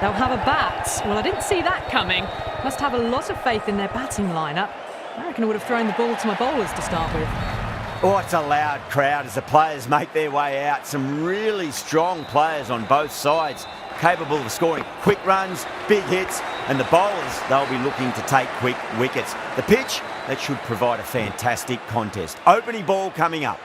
They'll have a bat. Well, I didn't see that coming. Must have a lot of faith in their batting lineup. I reckon I would have thrown the ball to my bowlers to start with. Oh, it's a loud crowd as the players make their way out. Some really strong players on both sides, capable of scoring quick runs, big hits, and the bowlers, they'll be looking to take quick wickets. The pitch, that should provide a fantastic contest. Opening ball coming up.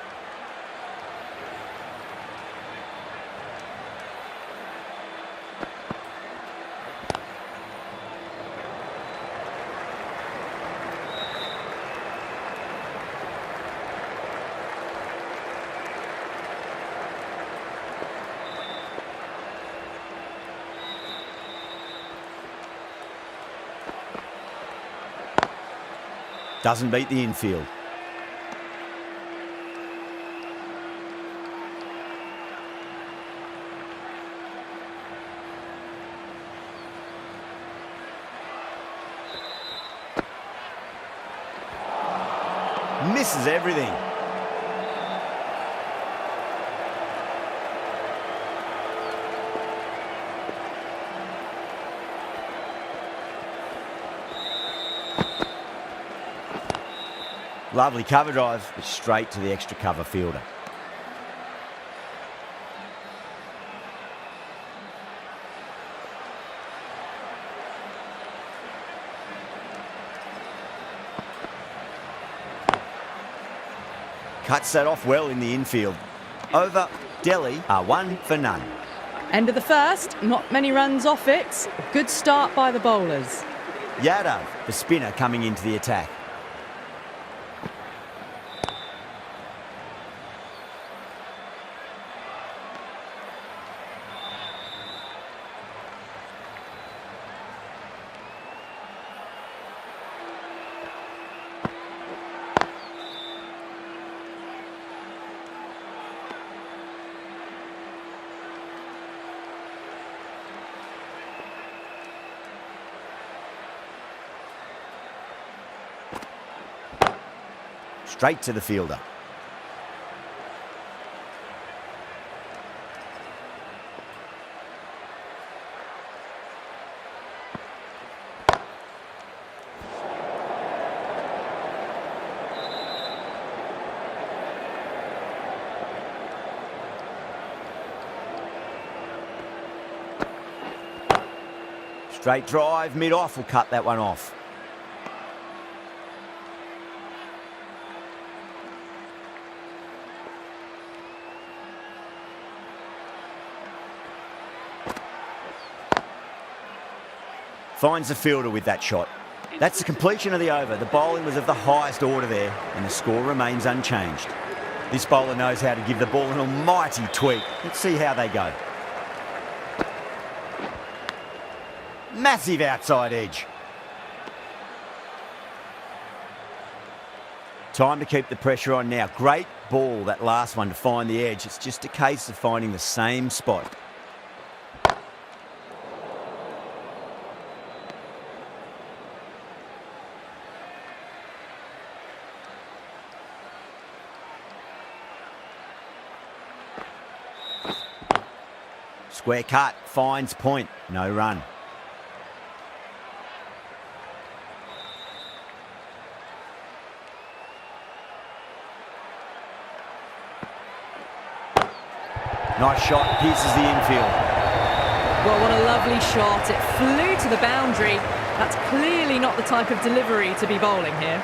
Doesn't beat the infield. Misses everything. Lovely cover drive, but straight to the extra cover fielder. Cuts that off well in the infield. Over, Delhi are 1 for none. End of the first, not many runs off it. Good start by the bowlers. Yadav, the spinner, coming into the attack. Straight to the fielder. Straight drive, mid-off, will cut that one off. Finds the fielder with that shot. That's the completion of the over. The bowling was of the highest order there, and the score remains unchanged. This bowler knows how to give the ball an almighty tweak. Let's see how they go. Massive outside edge. Time to keep the pressure on now. Great ball, that last one, to find the edge. It's just a case of finding the same spot. Square cut, finds point, no run. Nice shot, pierces the infield. Well, what a lovely shot. It flew to the boundary. That's clearly not the type of delivery to be bowling here.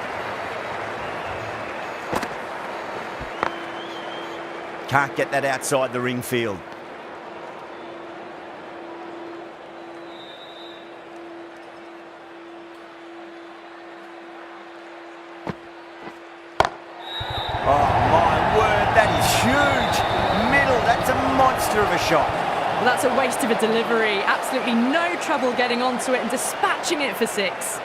Can't get that outside the ring field. Oh my word, that is huge. Middle, that's a monster of a shot. Well, that's a waste of a delivery. Absolutely no trouble getting onto it and dispatching it for 6.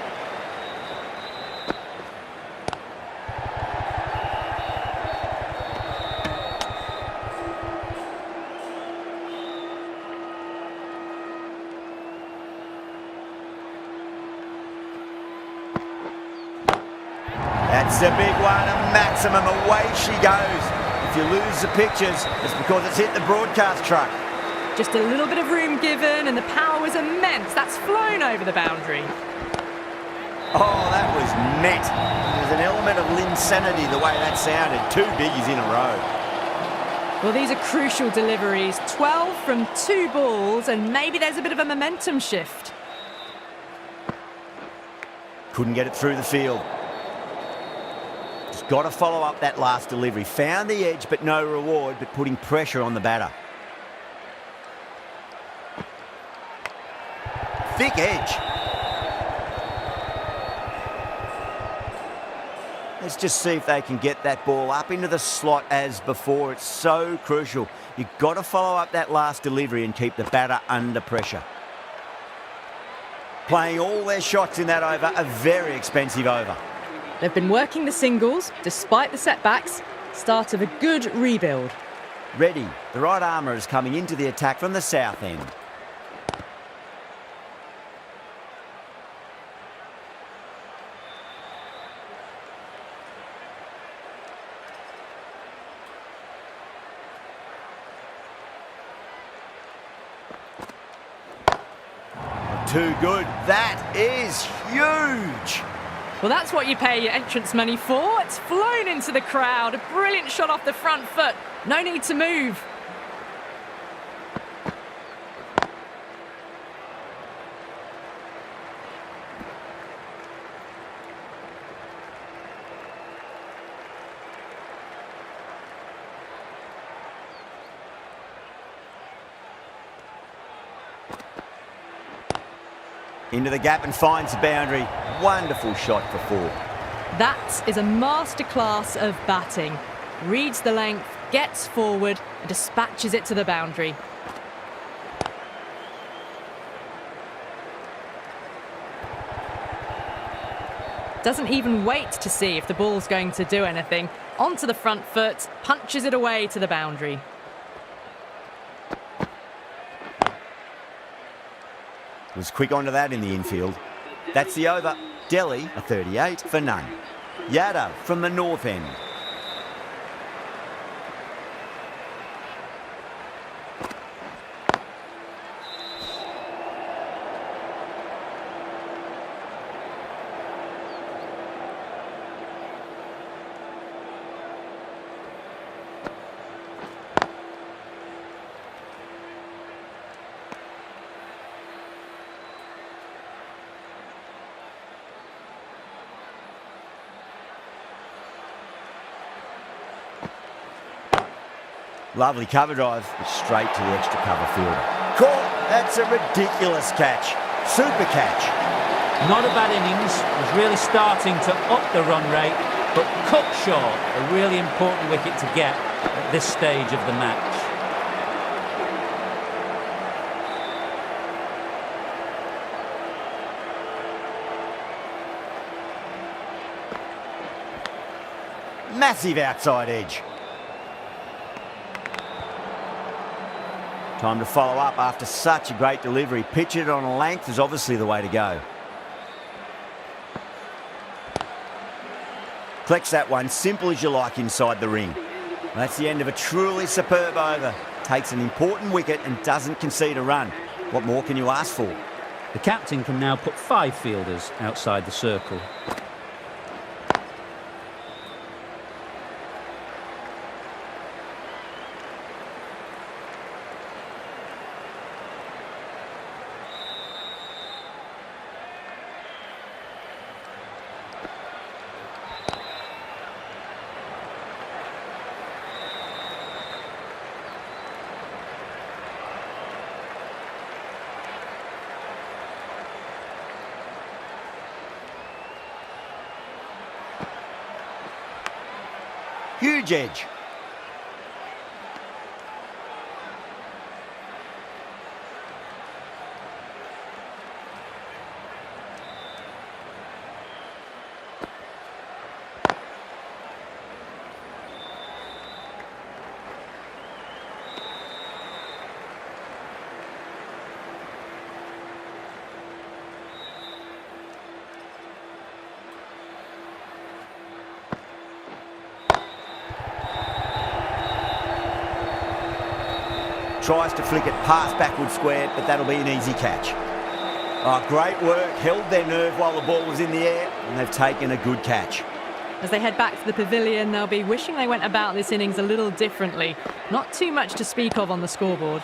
That's a big one, a maximum. Away she goes. If you lose the pictures, it's because it's hit the broadcast truck. Just a little bit of room given and the power was immense. That's flown over the boundary. Oh, that was net. There's an element of insanity the way that sounded. 2 biggies in a row. Well, these are crucial deliveries. 12 from 2 balls, and maybe there's a bit of a momentum shift. Couldn't get it through the field. Just got to follow up that last delivery. Found the edge, but no reward, but putting pressure on the batter. Thick edge. Let's just see if they can get that ball up into the slot as before. It's so crucial. You've got to follow up that last delivery and keep the batter under pressure. Playing all their shots in that over, a very expensive over. They've been working the singles, despite the setbacks. Start of a good rebuild. Ready. The right armour is coming into the attack from the south end. Too good. That is huge. Well, that's what you pay your entrance money for. It's flown into the crowd. A brilliant shot off the front foot. No need to move. Into the gap and finds the boundary. Wonderful shot for 4. That is a masterclass of batting. Reads the length, gets forward and dispatches it to the boundary. Doesn't even wait to see if the ball's going to do anything. Onto the front foot, punches it away to the boundary. Was quick onto that in the infield. That's the over. Delhi, a 38 for none. Yadav from the north end. Lovely cover drive, straight to the extra cover field. Caught! That's a ridiculous catch. Super catch. Not a bad innings, was really starting to up the run rate, but cut short, a really important wicket to get at this stage of the match. Massive outside edge. Time to follow up after such a great delivery. Pitch it on a length is obviously the way to go. Collects that one, simple as you like inside the ring. That's the end of a truly superb over. Takes an important wicket and doesn't concede a run. What more can you ask for? The captain can now put 5 fielders outside the circle. Huge edge. tries to flick it past backward square, but that'll be an easy catch. Oh, great work, held their nerve while the ball was in the air, and they've taken a good catch. As they head back to the pavilion, they'll be wishing they went about this innings a little differently. Not too much to speak of on the scoreboard.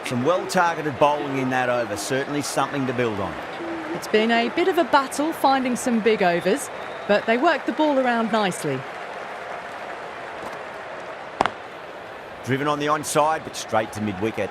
Some well-targeted bowling in that over, certainly something to build on. It's been a bit of a battle finding some big overs, but they worked the ball around nicely. Driven on the onside, but straight to mid-wicket.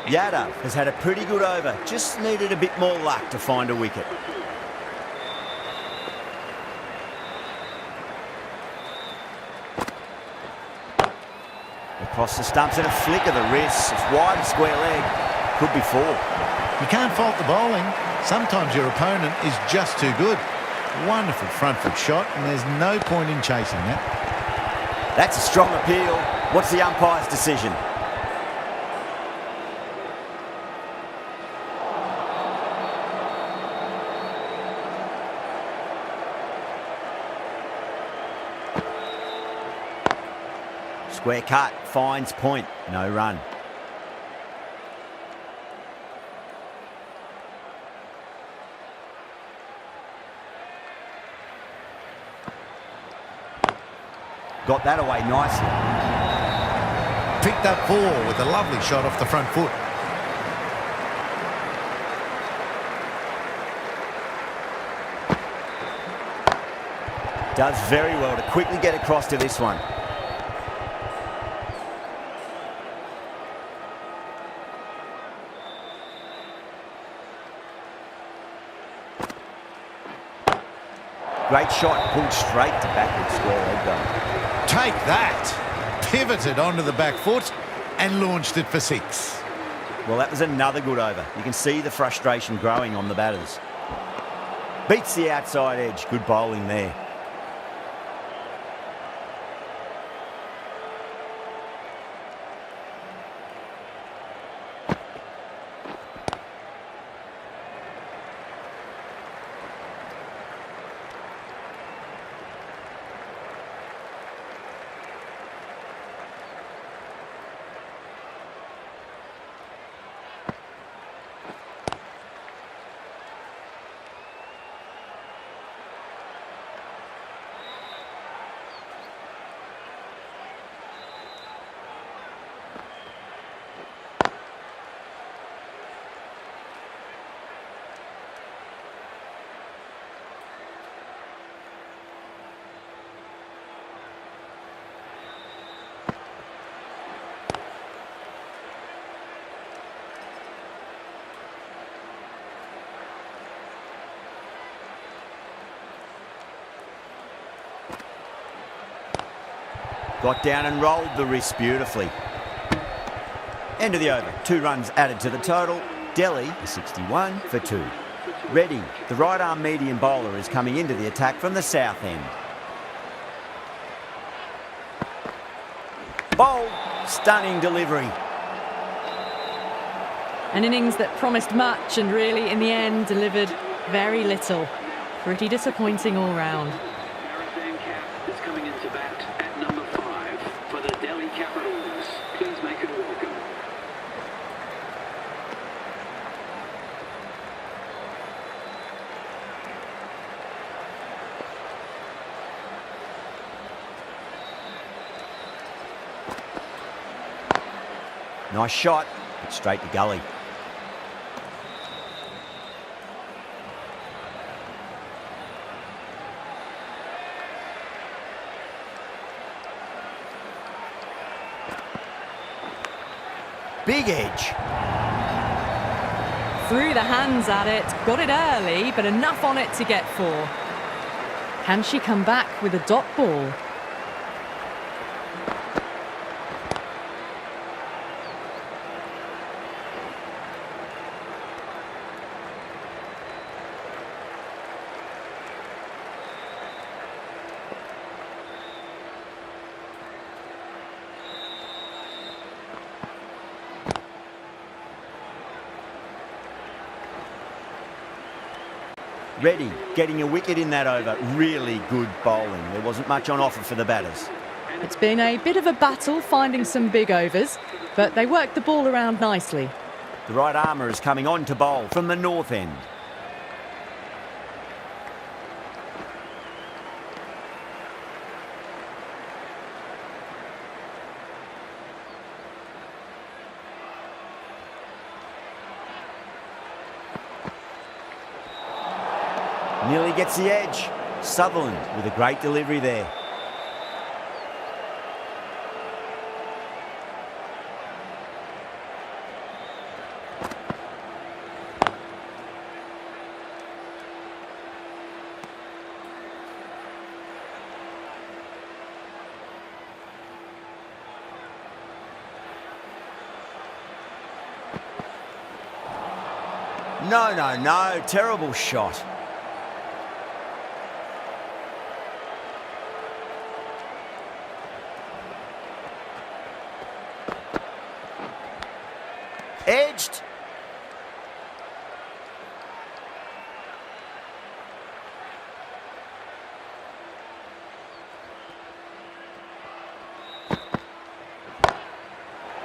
Yadav has had a pretty good over, just needed a bit more luck to find a wicket. Across the stumps and a flick of the wrist. It's wide of square leg. Could be four. You can't fault the bowling. Sometimes your opponent is just too good. Wonderful front foot shot, and there's no point in chasing that. That's a strong appeal. What's the umpire's decision? Square cut, finds point, no run. Got that away nicely. Picked up four with a lovely shot off the front foot. Does very well to quickly get across to this one. Great shot, pulled straight to backward square leg though. Take that! Pivoted onto the back foot and launched it for six. Well, that was another good over. You can see the frustration growing on the batters. Beats the outside edge. Good bowling there. Got down and rolled the wrist beautifully. End of the over. 2 runs added to the total. Delhi is 61 for 2. Reddy, the right arm medium bowler, is coming into the attack from the south end. Bowl, stunning delivery. An innings that promised much and really, in the end, delivered very little. Pretty disappointing all round. Marathon Cap is coming into bat at number 5 for the Delhi Capitals. Please make it welcome. Nice shot, but straight to gully. Big edge. Threw the hands at it, got it early, but enough on it to get 4. Can she come back with a dot ball? Reddy getting a wicket in that over. Really good bowling. There wasn't much on offer for the batters. It's been a bit of a battle finding some big overs, but they worked the ball around nicely. The right armour is coming on to bowl from the north end. Nearly gets the edge. Sutherland with a great delivery there. No. Terrible shot. Edged.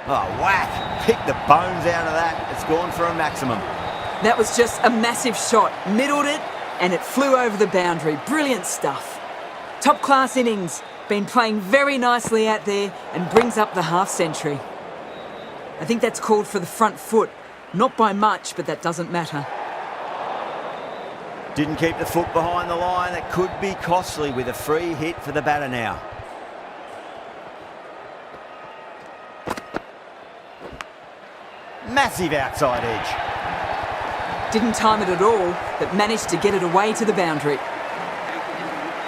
Oh, whack. Pick the bones out of that. It's gone for a maximum. That was just a massive shot. Middled it and it flew over the boundary. Brilliant stuff. Top class innings. Been playing very nicely out there and brings up the half century. I think that's called for the front foot. Not by much, but that doesn't matter. Didn't keep the foot behind the line. That could be costly with a free hit for the batter now. Massive outside edge. Didn't time it at all, but managed to get it away to the boundary.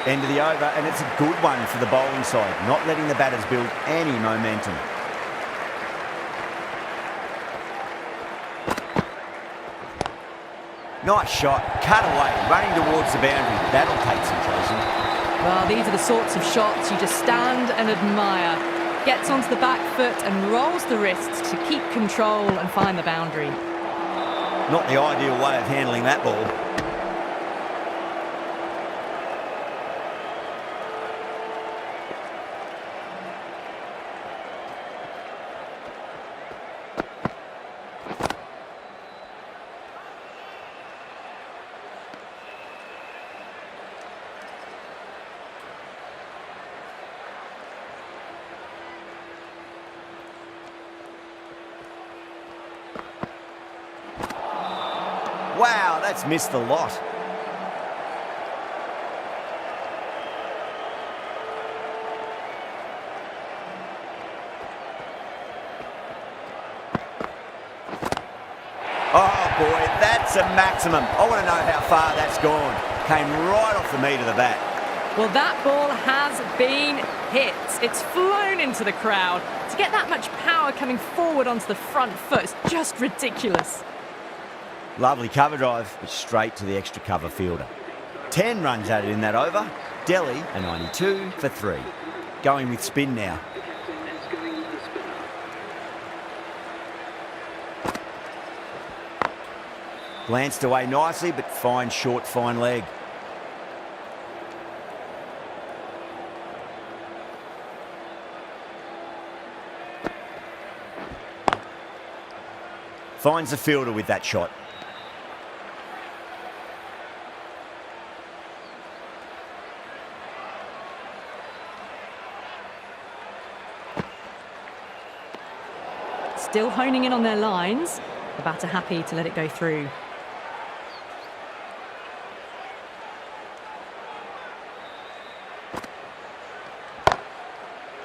End of the over, and it's a good one for the bowling side, not letting the batters build any momentum. Nice shot, cut away, running towards the boundary. That'll take some chasing. Well, these are the sorts of shots you just stand and admire. Gets onto the back foot and rolls the wrists to keep control and find the boundary. Not the ideal way of handling that ball. Wow, that's missed the lot. Oh boy, that's a maximum. I want to know how far that's gone. Came right off the meat of the bat. Well, that ball has been hit. It's flown into the crowd. To get that much power coming forward onto the front foot is just ridiculous. Lovely cover drive, but straight to the extra cover fielder. 10 runs added in that over. Delhi a 92 for 3. Going with spin now. Glanced away nicely, but fine short, fine leg. Finds the fielder with that shot. Still honing in on their lines. The batter happy to let it go through.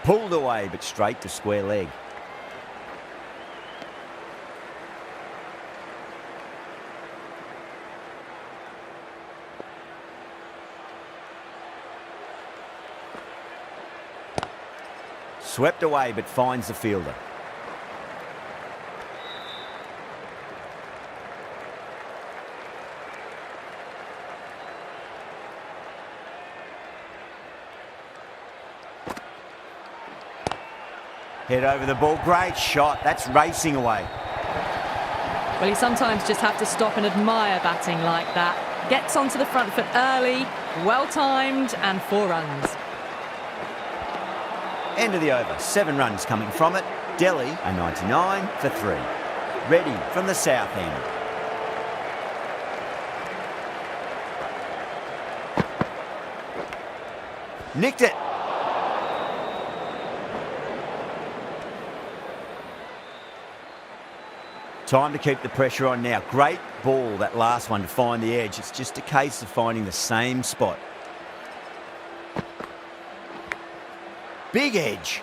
Pulled away, but straight to square leg. Swept away, but finds the fielder. Head over the ball. Great shot. That's racing away. Well, you sometimes just have to stop and admire batting like that. Gets onto the front foot early, well-timed, and 4 runs. End of the over. 7 runs coming from it. Delhi a 99 for 3. Ready from the south end. Nicked it. Time to keep the pressure on now. Great ball, that last one, to find the edge. It's just a case of finding the same spot. Big edge.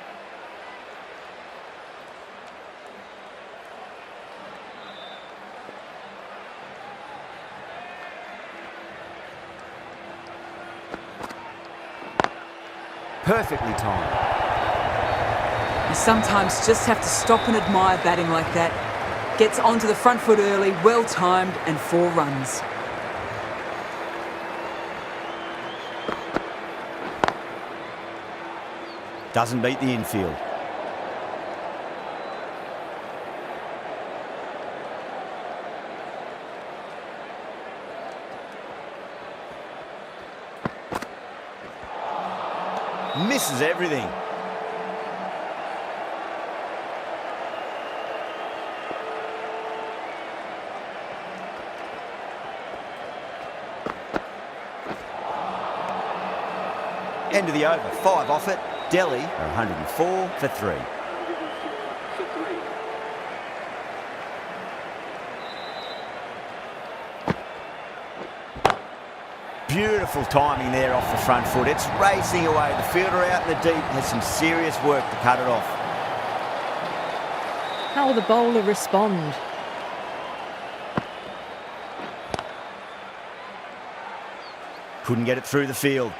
Perfectly timed. You sometimes just have to stop and admire batting like that. Gets onto the front foot early, well-timed, and 4 runs. Doesn't beat the infield. Misses everything. End of the over. 5 off it. Delhi are 104 for 3. 104 for 3. Beautiful timing there off the front foot. It's racing away. The fielder out in the deep has some serious work to cut it off. How will the bowler respond? Couldn't get it through the field.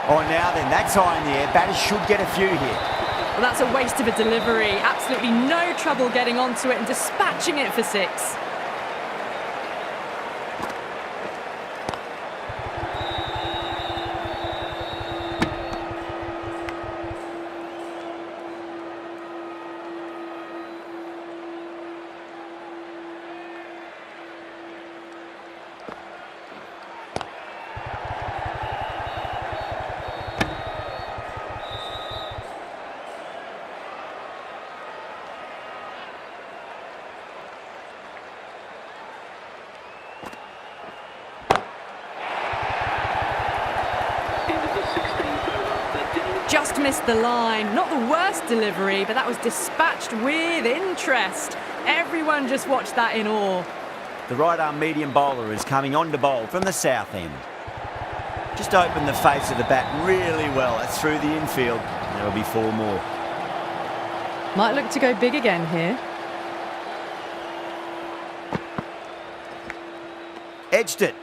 Oh, now then, that's high in the air. Batters should get a few here. Well, that's a waste of a delivery. Absolutely no trouble getting onto it and dispatching it for 6. Just missed the line. Not the worst delivery, but that was dispatched with interest. Everyone just watched that in awe. The right-arm medium bowler is coming on to bowl from the south end. Just opened the face of the bat really well. That's through the infield. There'll be 4 more. Might look to go big again here. Edged it.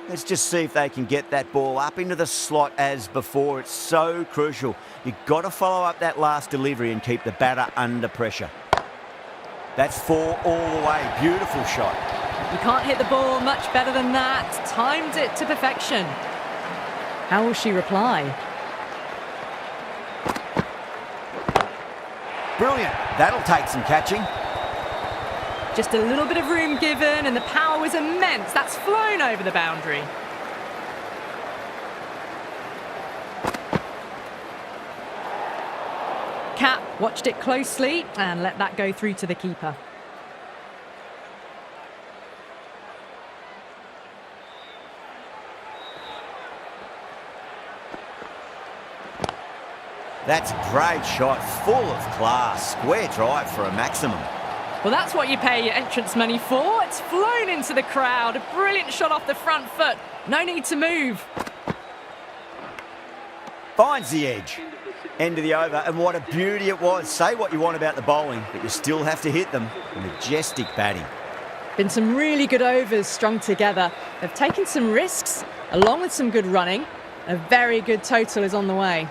Let's just see if they can get that ball up into the slot as before. It's so crucial. You've got to follow up that last delivery and keep the batter under pressure. That's 4 all the way. Beautiful shot. You can't hit the ball much better than that. Timed it to perfection. How will she reply? Brilliant. That'll take some catching. Just a little bit of room given, and the power was immense. That's flown over the boundary. Cat watched it closely and let that go through to the keeper. That's a great shot, full of class. Square drive for a maximum. Well, that's what you pay your entrance money for. It's flown into the crowd. A brilliant shot off the front foot. No need to move. Finds the edge. End of the over, and what a beauty it was. Say what you want about the bowling, but you still have to hit them. Majestic batting. Been some really good overs strung together. They've taken some risks, along with some good running. A very good total is on the way.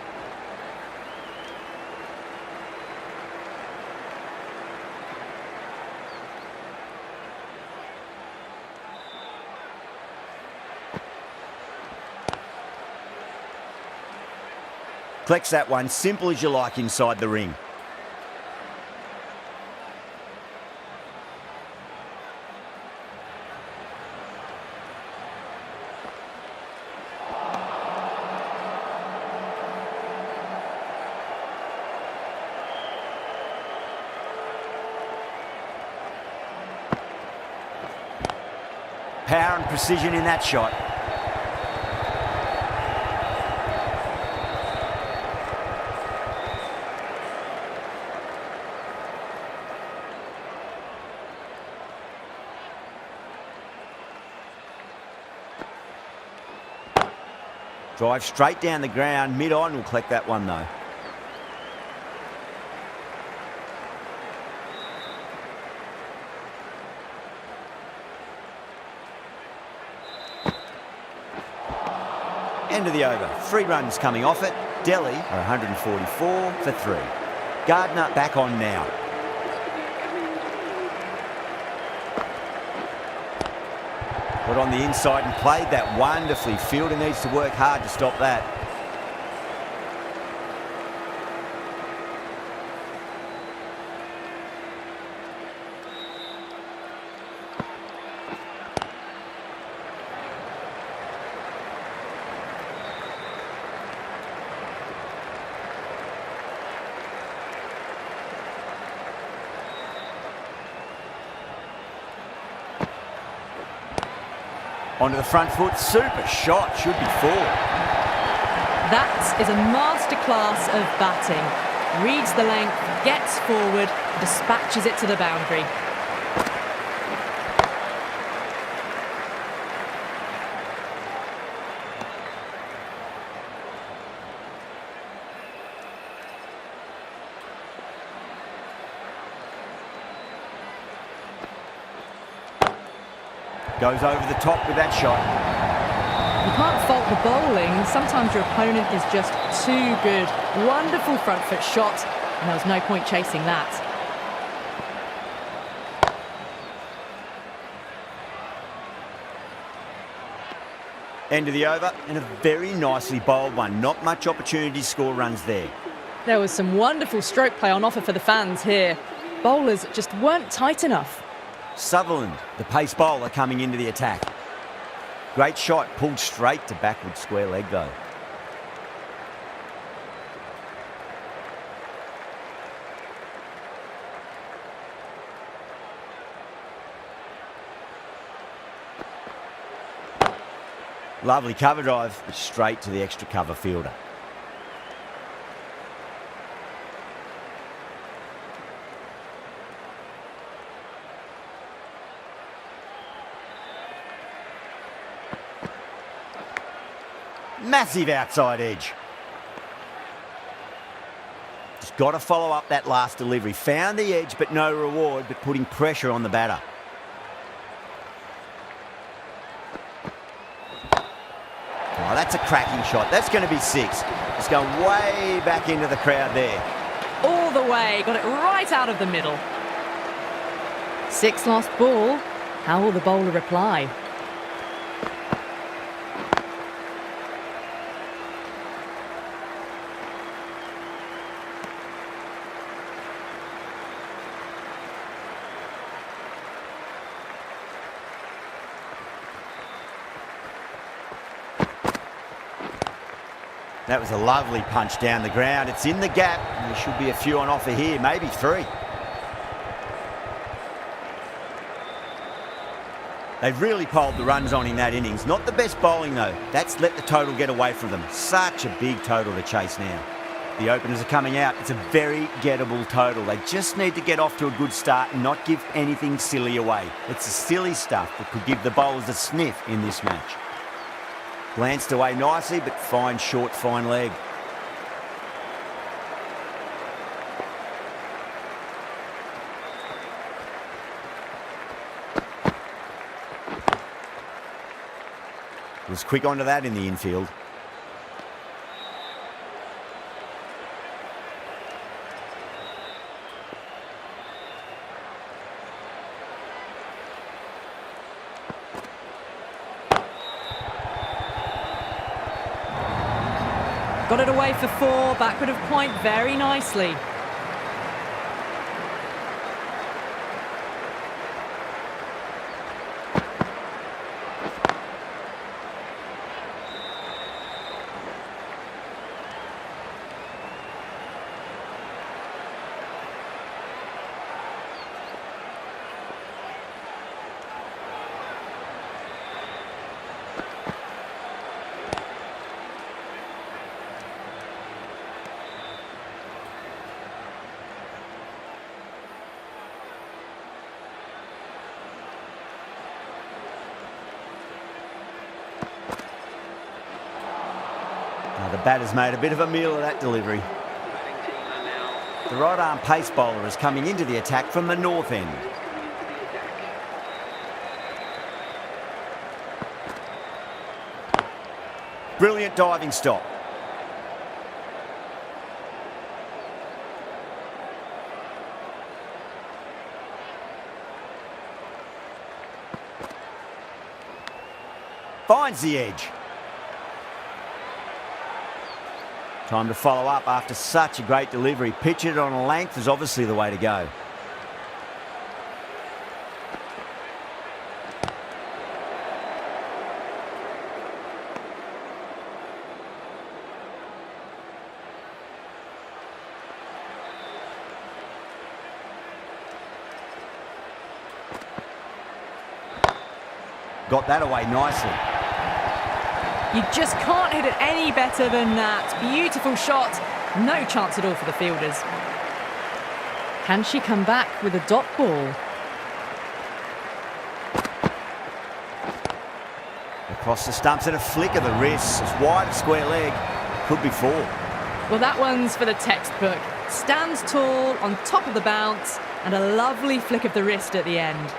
Collects that one, simple as you like inside the ring. Power and precision in that shot. Drive straight down the ground, mid-on, will collect that one though. End of the over. 3 runs coming off it. Delhi are 144 for 3. Gardner back on now. Put on the inside and played that wonderfully. Fielder needs to work hard to stop that. Onto the front foot, super shot, should be 4. That is a masterclass of batting. Reads the length, gets forward, dispatches it to the boundary. Goes over the top with that shot. You can't fault the bowling. Sometimes your opponent is just too good. Wonderful front foot shot, and there was no point chasing that. End of the over, and a very nicely bowled one. Not much opportunity to score runs there. There was some wonderful stroke play on offer for the fans here. Bowlers just weren't tight enough. Sutherland, the pace bowler, coming into the attack. Great shot, pulled straight to backward square leg though. Lovely cover drive, but straight to the extra cover fielder. Massive outside edge. Just got to follow up that last delivery. Found the edge, but no reward, but putting pressure on the batter. Oh, that's a cracking shot. That's going to be 6. It's going way back into the crowd there. All the way, got it right out of the middle. 6 lost ball. How will the bowler reply? That was a lovely punch down the ground. It's in the gap. There should be a few on offer here, maybe 3. They've really piled the runs on in that innings. Not the best bowling, though. That's let the total get away from them. Such a big total to chase now. The openers are coming out. It's a very gettable total. They just need to get off to a good start and not give anything silly away. It's the silly stuff that could give the bowlers a sniff in this match. Glanced away nicely, but fine short, fine leg. Was quick onto that in the infield. Got it away for 4, backward of point very nicely. Now the batter's made a bit of a meal of that delivery. The right arm pace bowler is coming into the attack from the north end. Brilliant diving stop. Finds the edge. Time to follow up after such a great delivery. Pitch it on a length is obviously the way to go. Got that away nicely. You just can't hit it any better than that. Beautiful shot. No chance at all for the fielders. Can she come back with a dot ball? Across the stumps and a flick of the wrist. It's wide, square leg. Could be 4. Well, that one's for the textbook. Stands tall, on top of the bounce, and a lovely flick of the wrist at the end.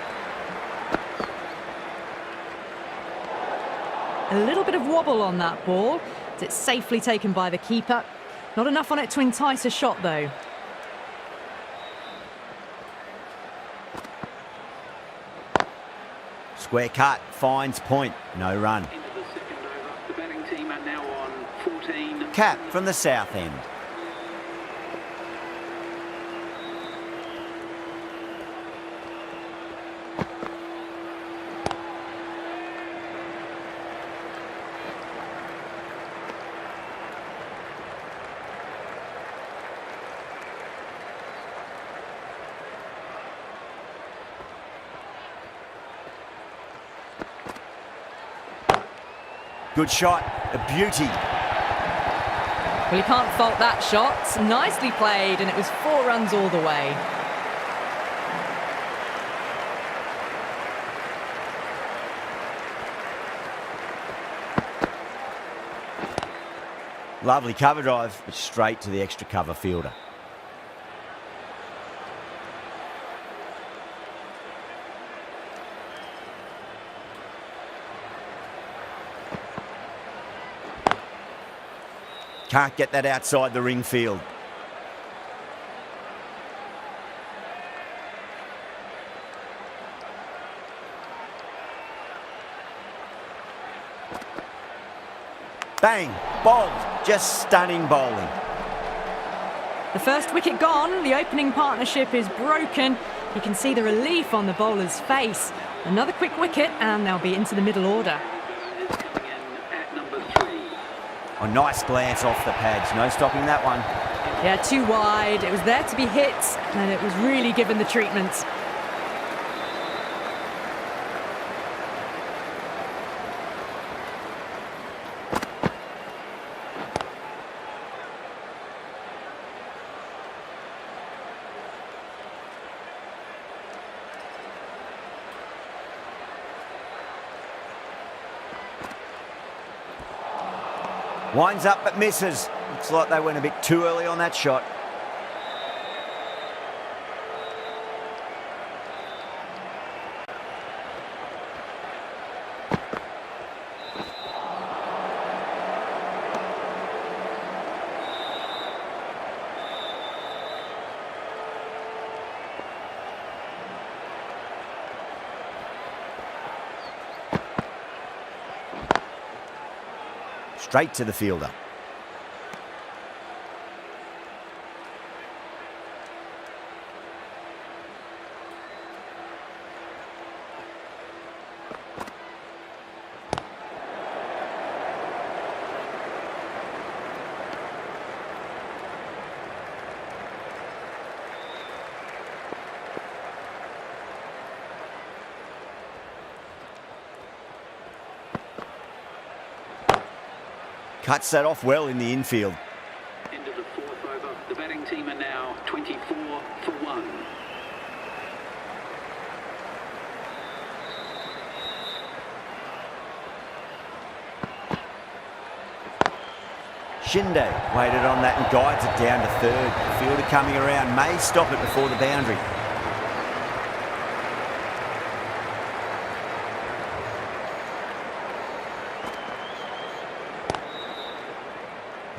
A little bit of wobble on that ball. It's safely taken by the keeper. Not enough on it to entice a shot, though. Square cut, finds point, no run. Into the second over. The batting team are now on 14. Cap from the south end. Good shot, a beauty. Well, you can't fault that shot. Nicely played, and it was 4 runs all the way. Lovely cover drive, but straight to the extra cover fielder. Can't get that outside the ring field. Bang, bowled, just stunning bowling. The first wicket gone, the opening partnership is broken. You can see the relief on the bowler's face. Another quick wicket and they'll be into the middle order. Is coming in at number 3. A nice glance off the pads, no stopping that one. Yeah, too wide. It was there to be hit and it was really given the treatment. Winds up but misses. Looks like they went a bit too early on that shot. Straight to the fielder. Cuts that off well in the infield. End of the 4th over. The batting team are now 24 for 1. Shinde waited on that and guides it down to third. The fielder coming around may stop it before the boundary.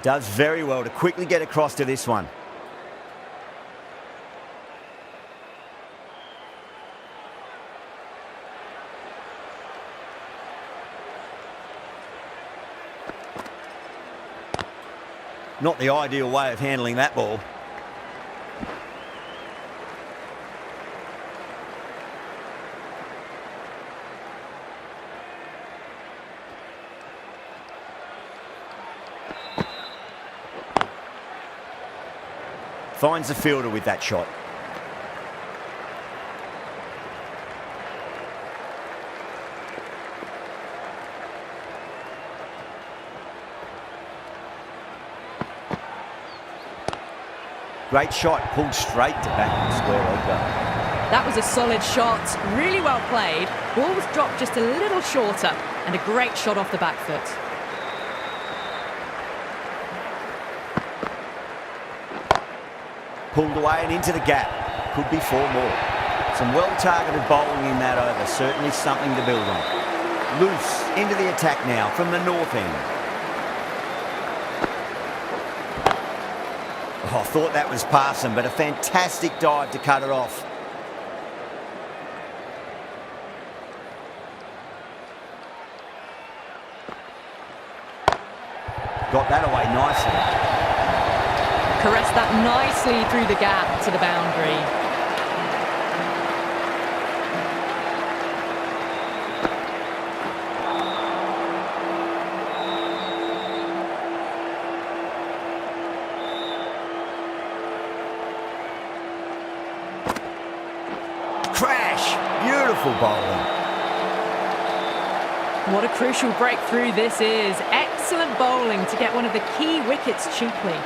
Does very well to quickly get across to this one. Not the ideal way of handling that ball. Finds the fielder with that shot. Great shot, pulled straight to back in the square leg though. That was a solid shot, really well played. Ball was dropped just a little shorter and a great shot off the back foot. Pulled away and into the gap. Could be 4 more. Some well-targeted bowling in that over. Certainly something to build on. Loose into the attack now from the north end. Oh, I thought that was past him, but a fantastic dive to cut it off. Got that away nicely. Caressed that nicely through the gap to the boundary. Crash! Beautiful bowling. What a crucial breakthrough this is. Excellent bowling to get one of the key wickets cheaply.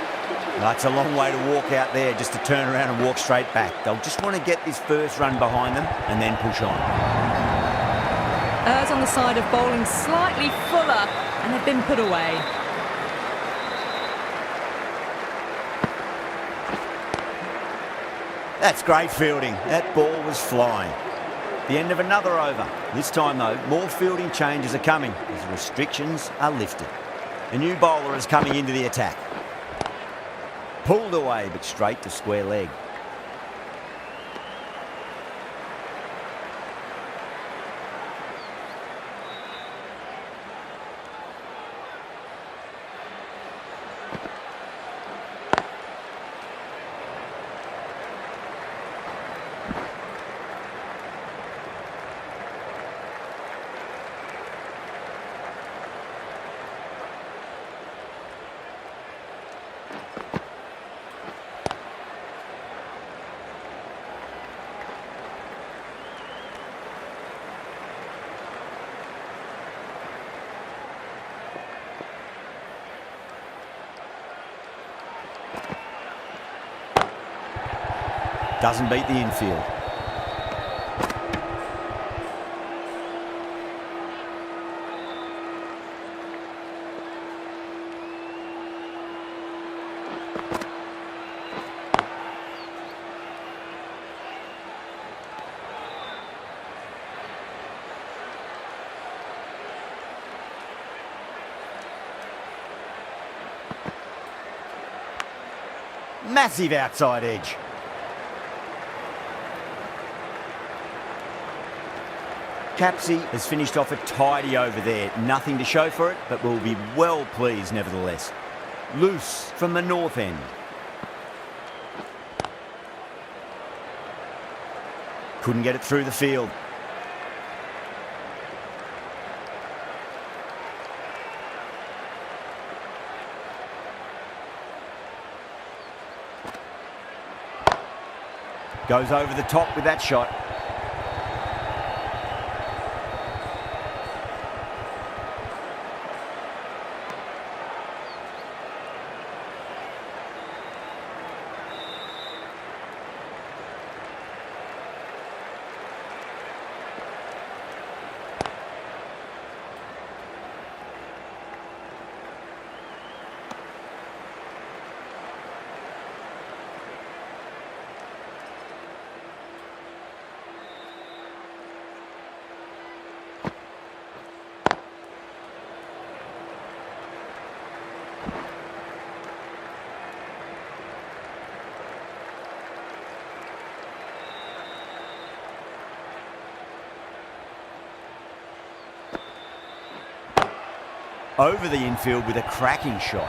That's a long way to walk out there just to turn around and walk straight back. They'll just want to get this first run behind them and then push on. Errs on the side of bowling slightly fuller and they've been put away. That's great fielding. That ball was flying. The end of another over. This time though, more fielding changes are coming as restrictions are lifted. A new bowler is coming into the attack. Pulled away, but straight to square leg. Doesn't beat the infield. Massive outside edge. Capsey has finished off a tidy over there. Nothing to show for it, but will be well pleased nevertheless. Loose from the north end. Couldn't get it through the field. Goes over the top with that shot. Over the infield with a cracking shot.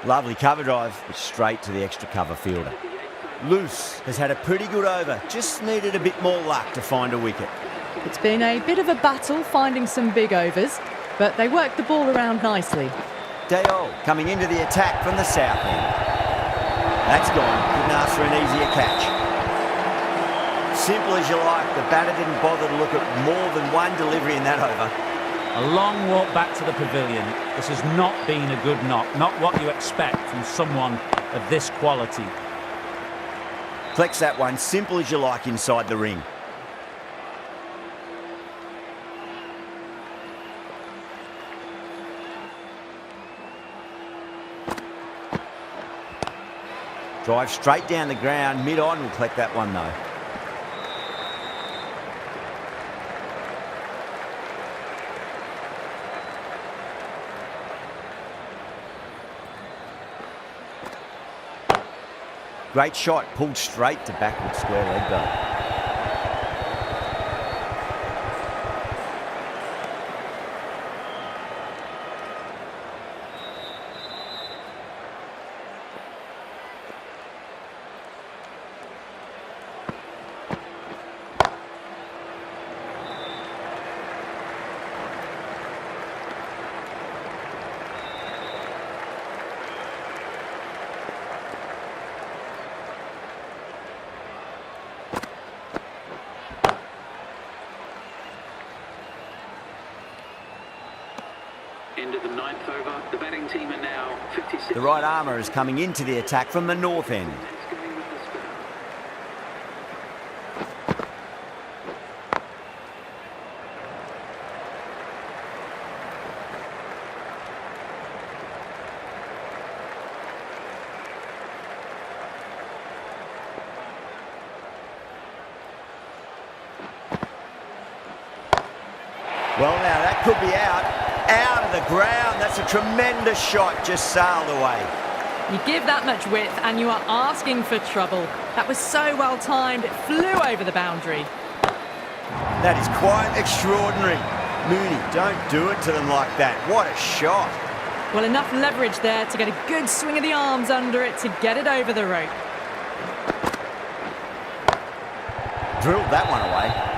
Lovely cover drive, but straight to the extra cover fielder. Loose has had a pretty good over, just needed a bit more luck to find a wicket. It's been a bit of a battle finding some big overs, but they worked the ball around nicely. Dayol coming into the attack from the south end. That's gone. Couldn't ask for an easier catch. Simple as you like, the batter didn't bother to look at more than one delivery in that over. A long walk back to the pavilion. This has not been a good knock. Not what you expect from someone of this quality. Collects that one, simple as you like, inside the ring. Drive straight down the ground, mid-on will collect that one though. Great shot, pulled straight to backward square leg though. End of the ninth over. The batting team are now 56. The right armour is coming into the attack from the north end. Going with the spell. Well now, that could be out. Out of the ground. That's a tremendous shot, just sailed away. You give that much width and you are asking for trouble. That was so well timed, it flew over the boundary. That is quite extraordinary. Mooney, don't do it to them like that. What a shot. Well, enough leverage there to get a good swing of the arms under it to get it over the rope. Drilled that one away.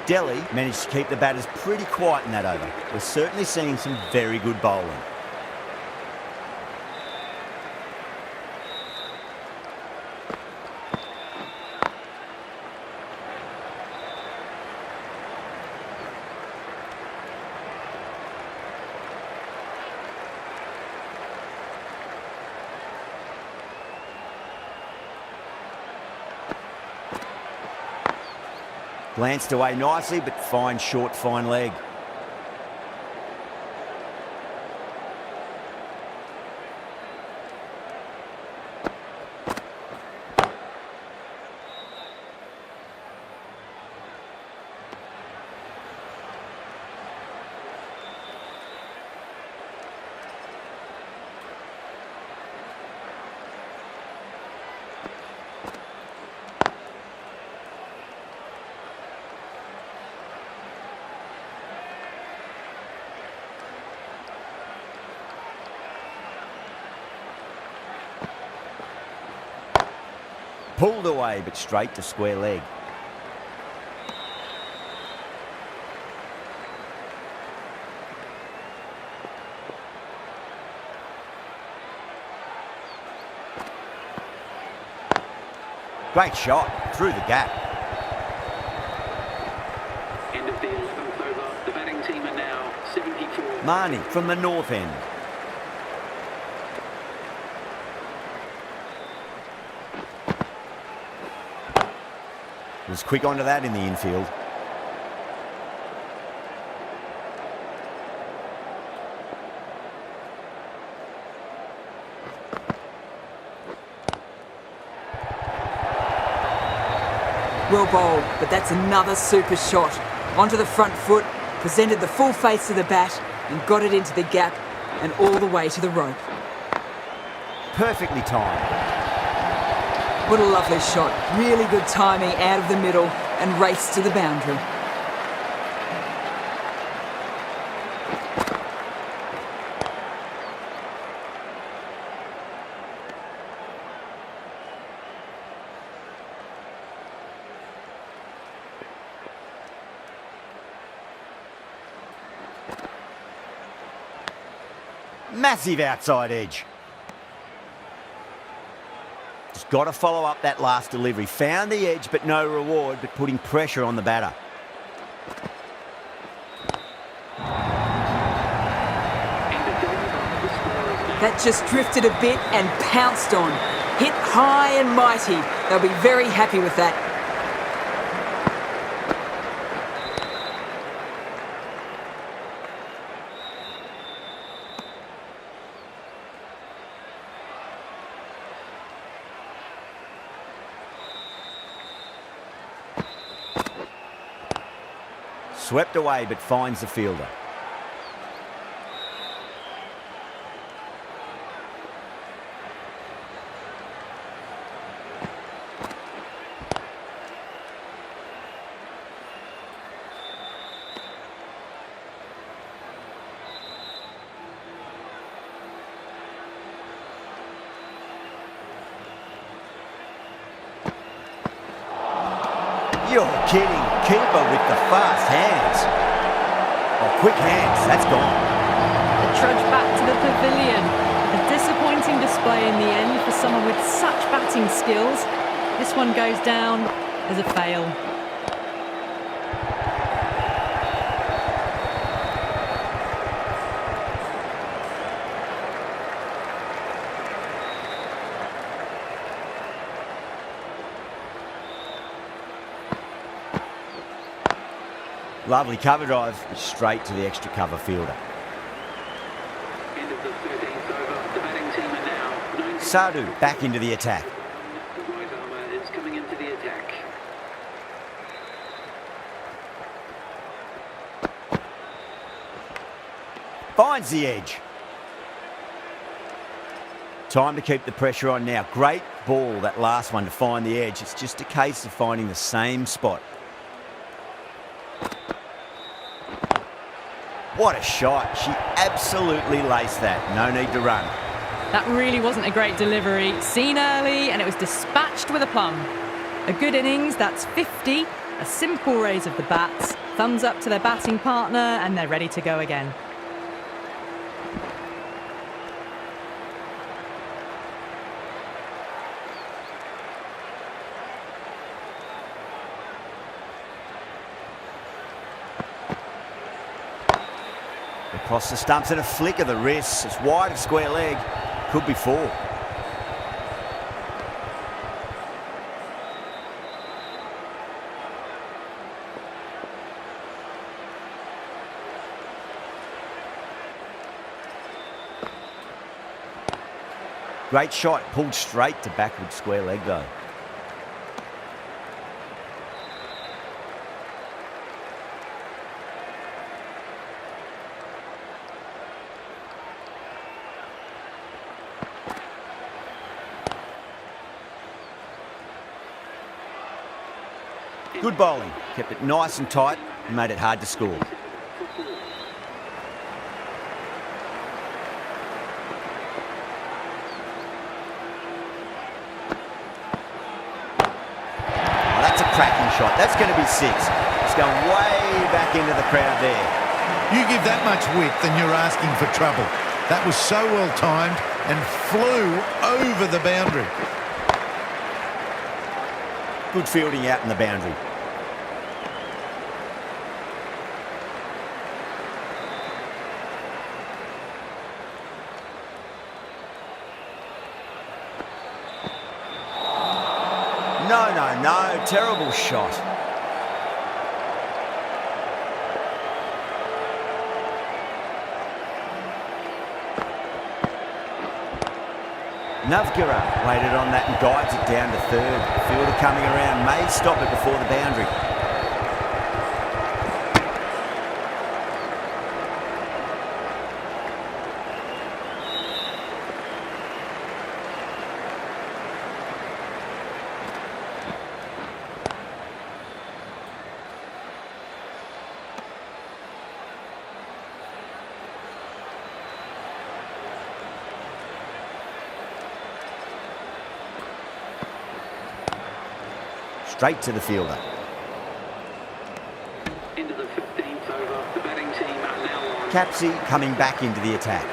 Delhi managed to keep the batters pretty quiet in that over. We're certainly seeing some very good bowling. Glanced away nicely, but fine short, fine leg. Pulled away, but straight to square leg. Great shot, through the gap. End of the 11th over. The batting team are now 74. Marnie from the north end. Was quick onto that in the infield. Well bowled, but that's another super shot. Onto the front foot, presented the full face of the bat and got it into the gap and all the way to the rope. Perfectly timed. What a lovely shot. Really good timing out of the middle and race to the boundary. Massive outside edge. Just got to follow up that last delivery. Found the edge, but no reward, but putting pressure on the batter. That just drifted a bit and pounced on. Hit high and mighty. They'll be very happy with that. Swept away, but finds the fielder. You're kidding. Keeper with the fast hands. Oh, quick hands. That's gone. The trudge back to the pavilion. A disappointing display in the end for someone with such batting skills. This one goes down as a fail. Lovely cover drive, straight to the extra cover fielder. End of the 13th over. The batting team are now 90. Sadhu back into the attack. The right armour is coming into the attack. Finds the edge. Time to keep the pressure on now. Great ball, that last one, to find the edge. It's just a case of finding the same spot. What a shot. She absolutely laced that. No need to run. That really wasn't a great delivery. Seen early and it was dispatched with aplomb. A good innings, that's 50, A simple raise of the bats, thumbs up to their batting partner, and they're ready to go again. Across the stumps and a flick of the wrist. It's wide of square leg. Could be 4. Great shot, pulled straight to backward square leg though. Good bowling, kept it nice and tight and made it hard to score. Cracking shot. That's going to be 6. It's going way back into the crowd there. You give that much width and you're asking for trouble. That was so well timed and flew over the boundary. Good fielding out in the boundary. No, terrible shot. Navgara waited on that and guides it down to 3rd. Fielder coming around may stop it before the boundary. Straight to the fielder. Into the 15th over. The batting team are now on. Capsey coming back into the attack.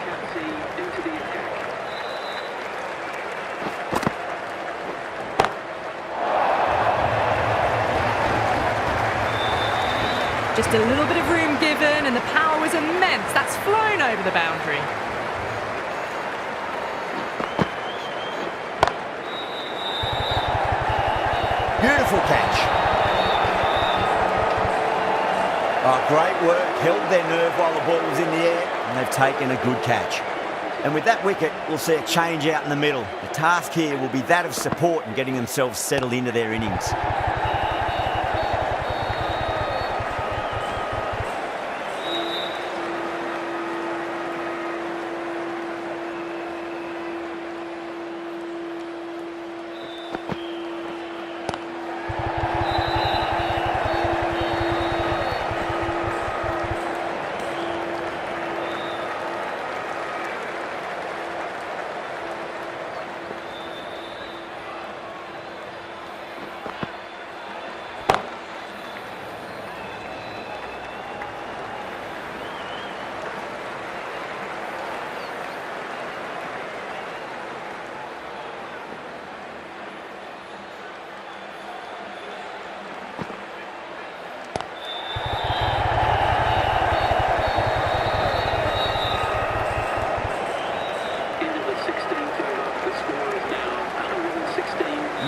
Capsey into the attack. Just a little bit of room given, and the power was immense. That's flown over the boundary. Beautiful catch. Oh, great work. Held their nerve while the ball was in the air, and they've taken a good catch. And with that wicket, we'll see a change out in the middle. The task here will be that of support and getting themselves settled into their innings.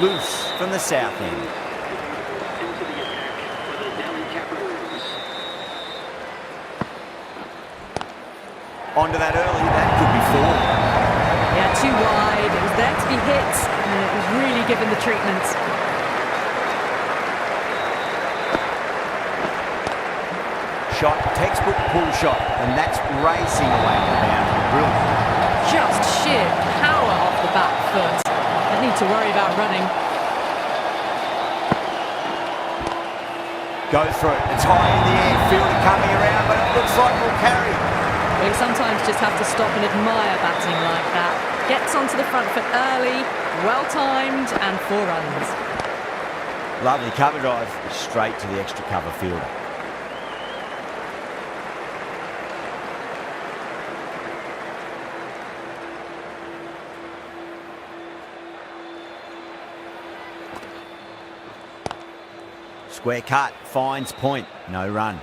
Loose from the south end. Into the attack for the Delhi Capitals. Onto that early, that could be 4. Yeah, too wide. It was there to be hit, and it was really given the treatment. Shot, textbook pull shot, and that's racing away to the boundary. Brilliant. Just sheer power off the back foot. Don't need to worry about running. Goes for it. It's high in the air. Fielder coming around, but it looks like we'll carry. Well, you sometimes just have to stop and admire batting like that. Gets onto the front foot early, well timed, and 4 runs. Lovely cover drive, straight to the extra cover fielder. Square cut, finds point, no run.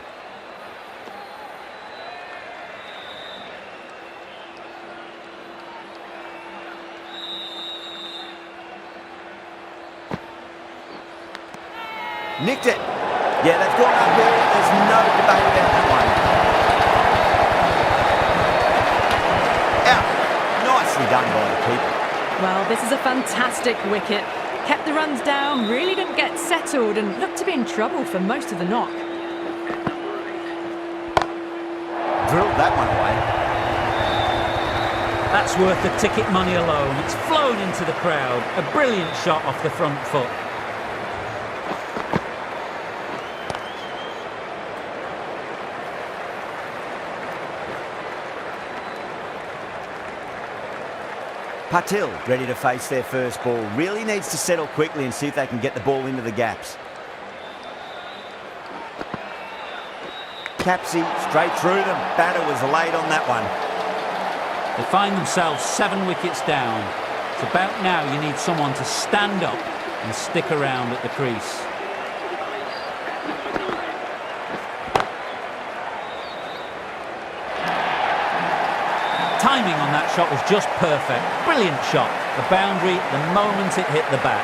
Nicked it. Yeah, they've gone up here. There's no debate about that one. Out. Nicely done by the keeper. Well, this is a fantastic wicket. Kept the runs down, really didn't get settled and looked to be in trouble for most of the knock. Drilled that one away. That's worth the ticket money alone. It's flown into the crowd. A brilliant shot off the front foot. Patil ready to face their first ball. Really needs to settle quickly and see if they can get the ball into the gaps. Capsey straight through them. Batter was late on that one. They find themselves 7 wickets down. It's about now you need someone to stand up and stick around at the crease. Timing on that shot was just perfect. Brilliant shot. The boundary the moment it hit the bat.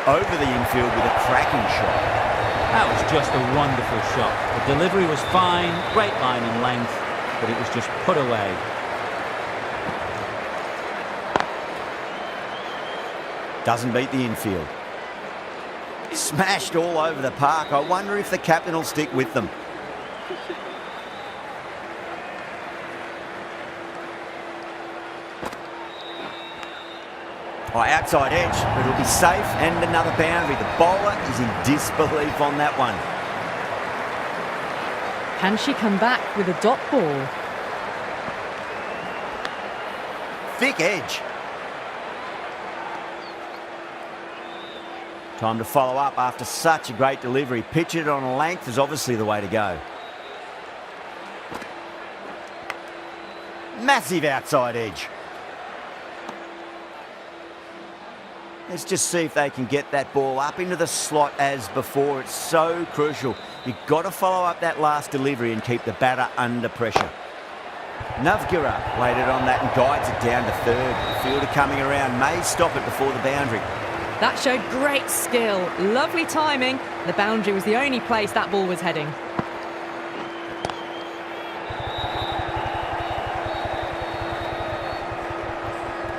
Over the infield with a cracking shot. That was just a wonderful shot. The delivery was fine, great line and length, but it was just put away. Doesn't beat the infield. Smashed all over the park. I wonder if the captain will stick with them. Oh, outside edge, but it'll be safe and another boundary. The bowler is in disbelief on that one. Can she come back with a dot ball? Thick edge. Time to follow up after such a great delivery. Pitch it on a length is obviously the way to go. Massive outside edge. Let's just see if they can get that ball up into the slot as before. It's so crucial. You've got to follow up that last delivery and keep the batter under pressure. Navgira waited on that and guides it down to third. The fielder coming around may stop it before the boundary. That showed great skill, lovely timing. The boundary was the only place that ball was heading.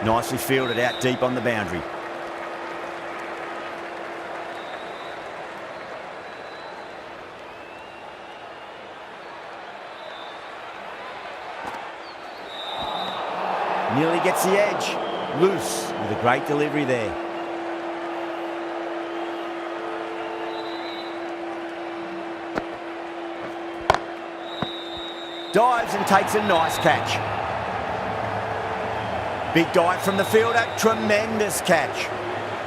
Nicely fielded out deep on the boundary. Nearly gets the edge. Loose with a great delivery there. Dives and takes a nice catch. Big dive from the fielder. Tremendous catch.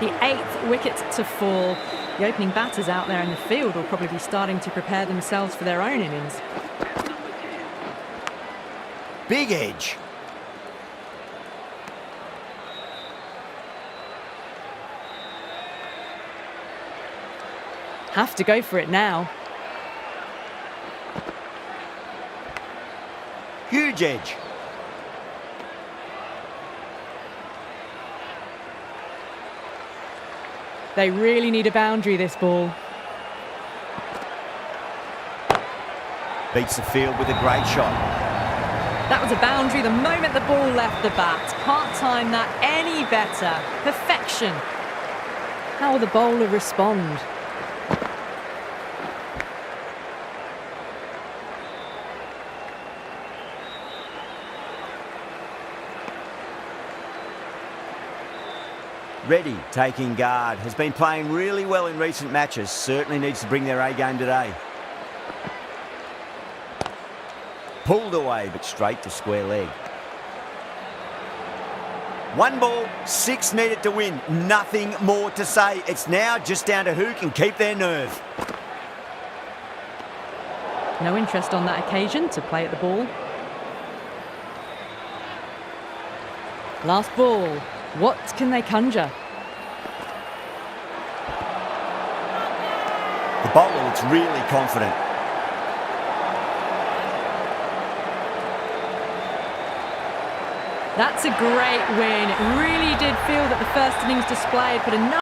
The 8th wicket to fall. The opening batters out there in the field will probably be starting to prepare themselves for their own innings. Big edge. Have to go for it now. Huge edge. They really need a boundary, this ball. Beats the field with a great shot. That was a boundary the moment the ball left the bat. Can't time that any better. Perfection. How will the bowler respond? Reddy taking guard. Has been playing really well in recent matches. Certainly needs to bring their A game today. Pulled away, but straight to square leg. 1 ball, 6 needed to win. Nothing more to say. It's now just down to who can keep their nerve. No interest on that occasion to play at the ball. Last ball. What can they conjure? The bowler looks really confident. That's a great win. It really did feel that the first innings display had put enough